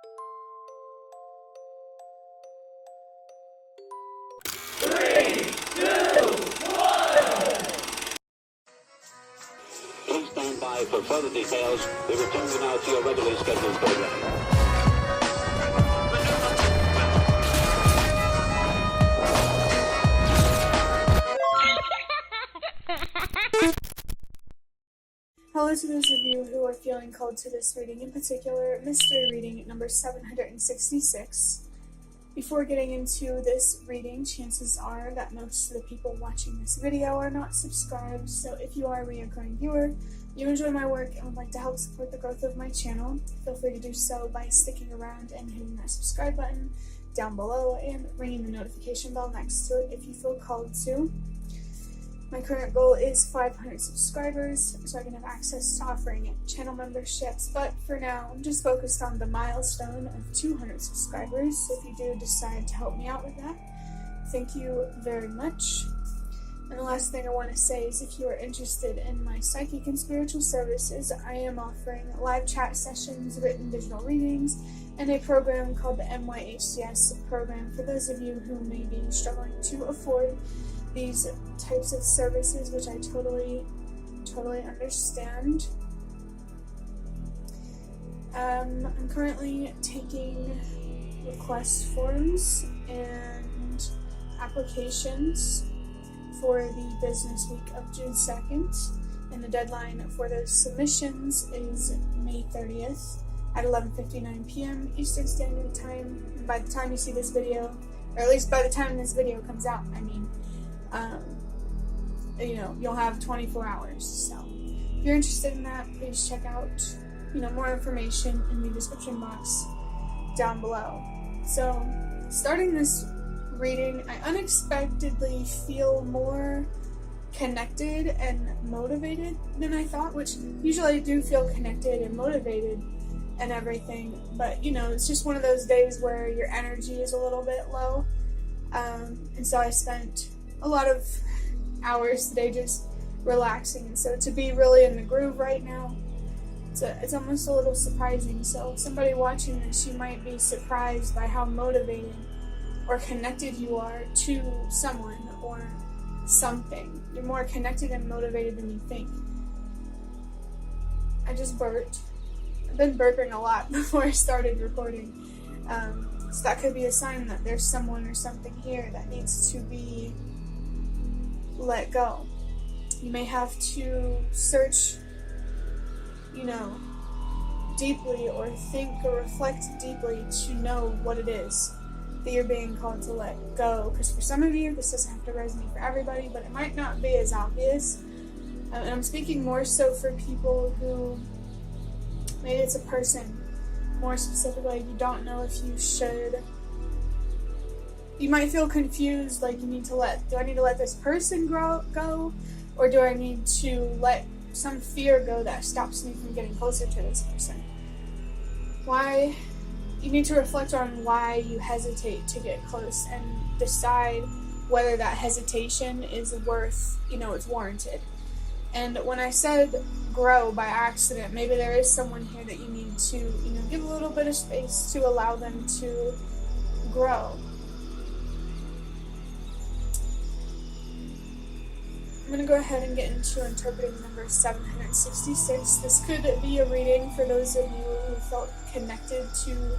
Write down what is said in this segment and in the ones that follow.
Please stand by for further details. We return you now to your regularly scheduled program. Hello to those of you who are feeling called to this reading, in particular, mystery reading number 766. Before getting into this reading, chances are that most of the people watching this video are not subscribed, so if you are a recurring viewer, you enjoy my work and would like to help support the growth of my channel, feel free to do so by sticking around and hitting that subscribe button down below and ringing the notification bell next to it if you feel called to. My current goal is 500 subscribers, so I can have access to offering channel memberships, but for now, I'm just focused on the milestone of 200 subscribers, so if you do decide to help me out with that, thank you very much. And the last thing I want to say is if you are interested in my psychic and spiritual services, I am offering live chat sessions, written digital readings, and a program called the myHCS program for those of you who may be struggling to afford these types of services, which I totally understand. I'm currently taking request forms and applications for the business week of June 2nd, and the deadline for those submissions is May 30th at 11:59 p.m. Eastern Standard Time. And by the time you see this video, or at least by the time this video comes out, I mean, you'll have 24 hours. So if you're interested in that, please check out, more information in the description box down below. So starting this reading, I unexpectedly feel more connected and motivated than I thought, which usually I do feel connected and motivated and everything, but it's just one of those days where your energy is a little bit low, and so I spent a lot of hours today just relaxing, and so to be really in the groove right now, it's almost a little surprising. So somebody watching this, you might be surprised by how motivated or connected you are to someone or something. You're more connected and motivated than you think. I just burped. I've been burping a lot before I started recording, so that could be a sign that there's someone or something here that needs to be let go. You may have to search, deeply, or think or reflect deeply to know what it is that you're being called to let go. Because for some of you, this doesn't have to resonate for everybody, but it might not be as obvious. And I'm speaking more so for people who, maybe it's a person, more specifically, you don't know if you should. You might feel confused, like do I need to let this person go, or do I need to let some fear go that stops me from getting closer to this person? Why? You need to reflect on why you hesitate to get close and decide whether that hesitation is worth, it's warranted. And when I said grow by accident, maybe there is someone here that you need to, give a little bit of space to allow them to grow. I'm going to go ahead and get into interpreting number 766. This could be a reading for those of you who felt connected to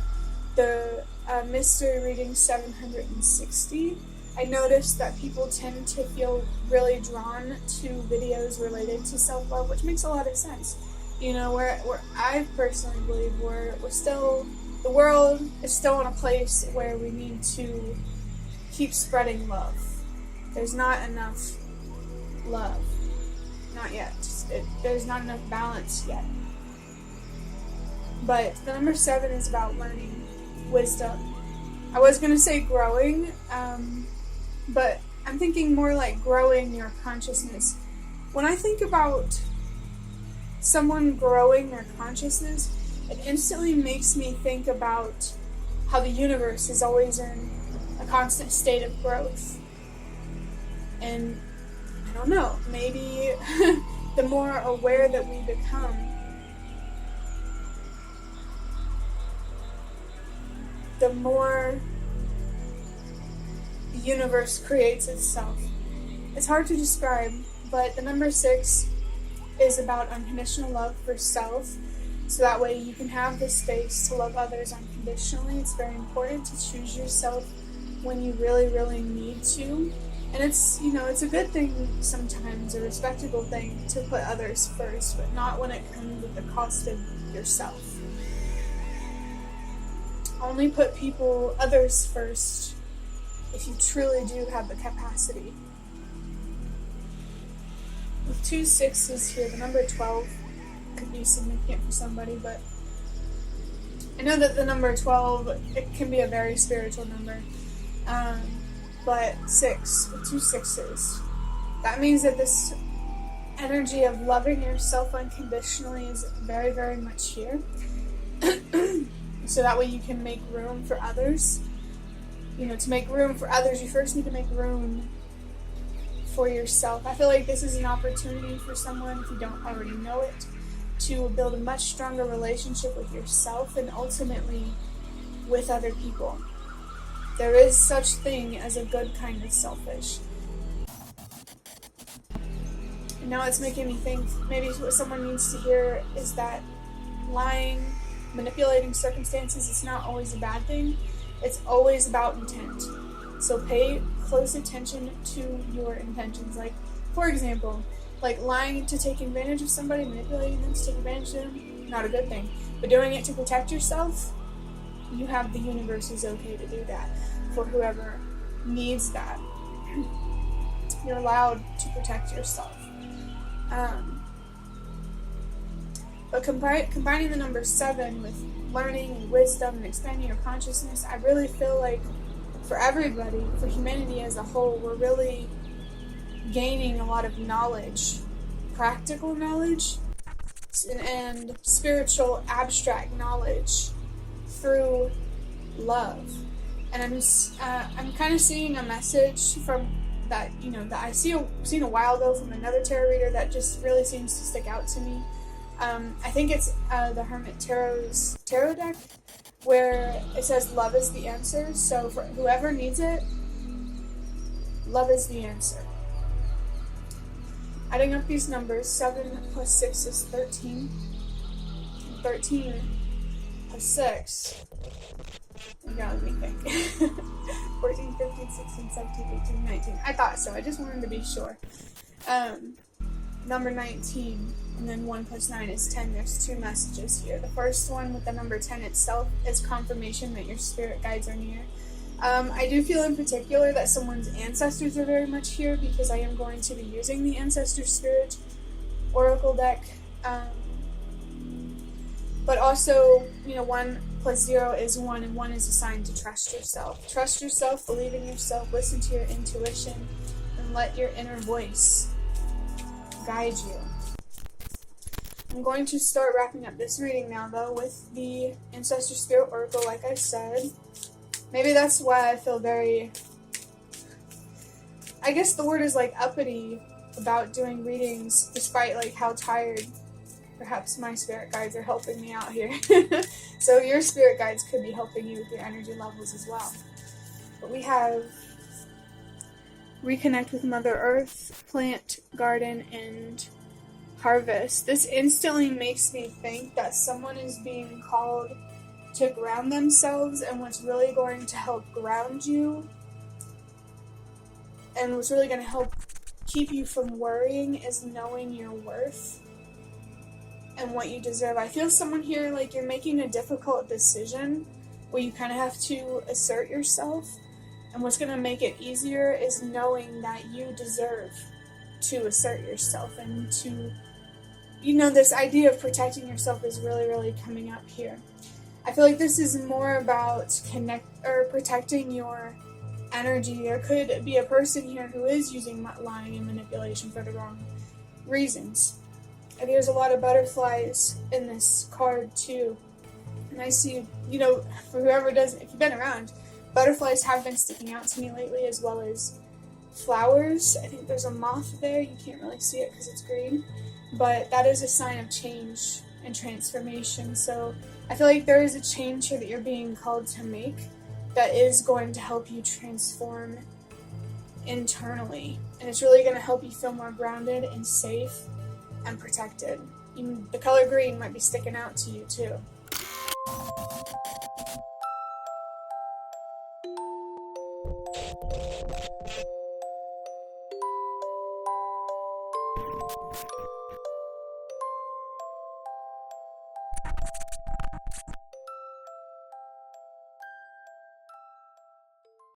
the mystery reading 760. I noticed that people tend to feel really drawn to videos related to self-love, which makes a lot of sense. Where I personally believe the world is still in a place where we need to keep spreading love. There's not enough love. Not yet. There's not enough balance yet. But the number 7 is about learning wisdom. I was going to say growing, but I'm thinking more like growing your consciousness. When I think about someone growing their consciousness, it instantly makes me think about how the universe is always in a constant state of growth. And I don't know, maybe the more aware that we become the more the universe creates itself. It's hard to describe, but the number 6 is about unconditional love for self, so that way you can have the space to love others unconditionally. It's very important to choose yourself when you really, really need to. And it's, it's a good thing sometimes, a respectable thing, to put others first, but not when it comes at the cost of yourself. Only put others first if you truly do have the capacity. With 2 6s here, the number 12 could be significant for somebody, but I know that the number 12, it can be a very spiritual number. But 6, with 2 6s, that means that this energy of loving yourself unconditionally is very, very much here. So that way you can make room for others. To make room for others, you first need to make room for yourself. I feel like this is an opportunity for someone, if you don't already know it, to build a much stronger relationship with yourself and ultimately with other people. There is such thing as a good kind of selfish. And now it's making me think, maybe what someone needs to hear is that lying, manipulating circumstances, it's not always a bad thing. It's always about intent. So pay close attention to your intentions. Like, for example, like lying to take advantage of somebody, manipulating them to take advantage of them, not a good thing. But doing it to protect yourself, you have the universe is okay to do that for whoever needs that. You're allowed to protect yourself. But combining the number 7 with learning and wisdom and expanding your consciousness, I really feel like for everybody, for humanity as a whole, we're really gaining a lot of knowledge, practical knowledge, and spiritual abstract knowledge through love. And I'm kind of seeing a message from that, that I seen a while ago from another tarot reader that just really seems to stick out to me. I think it's the Hermit Tarot's tarot deck, where it says love is the answer. So for whoever needs it, love is the answer. Adding up these numbers, 7 plus 6 is 13. 13 plus 6, you gotta let me think. 14, 15, 16, 17, 18, 19. I thought so, I just wanted to be sure. Number 19, and then 1 plus 9 is 10. There's 2 messages here. The first one with the number 10 itself is confirmation that your spirit guides are near. I do feel in particular that someone's ancestors are very much here, because I am going to be using the Ancestor Spirit Oracle deck. But also, 1 plus 0 is 1, and 1 is a sign to trust yourself. Trust yourself, believe in yourself, listen to your intuition, and let your inner voice guide you. I'm going to start wrapping up this reading now, though, with the Ancestor Spirit Oracle, like I said. Maybe that's why I feel very, I guess the word is like uppity about doing readings, despite like how tired perhaps my spirit guides are helping me out here. So your spirit guides could be helping you with your energy levels as well. But we have reconnect with Mother Earth, plant, garden, and harvest. This instantly makes me think that someone is being called to ground themselves, and what's really going to help ground you and what's really going to help keep you from worrying is knowing your worth and what you deserve. I feel someone here like you're making a difficult decision where you kind of have to assert yourself, and what's going to make it easier is knowing that you deserve to assert yourself, and to, this idea of protecting yourself is really, really coming up here. I feel like this is more about protecting your energy. There could be a person here who is using lying and manipulation for the wrong reasons. And there's a lot of butterflies in this card too. And I see, for whoever doesn't, if you've been around, butterflies have been sticking out to me lately, as well as flowers. I think there's a moth there. You can't really see it because it's green. But that is a sign of change and transformation. So I feel like there is a change here that you're being called to make that is going to help you transform internally. And it's really going to help you feel more grounded and safe and protected. Even the color green might be sticking out to you too.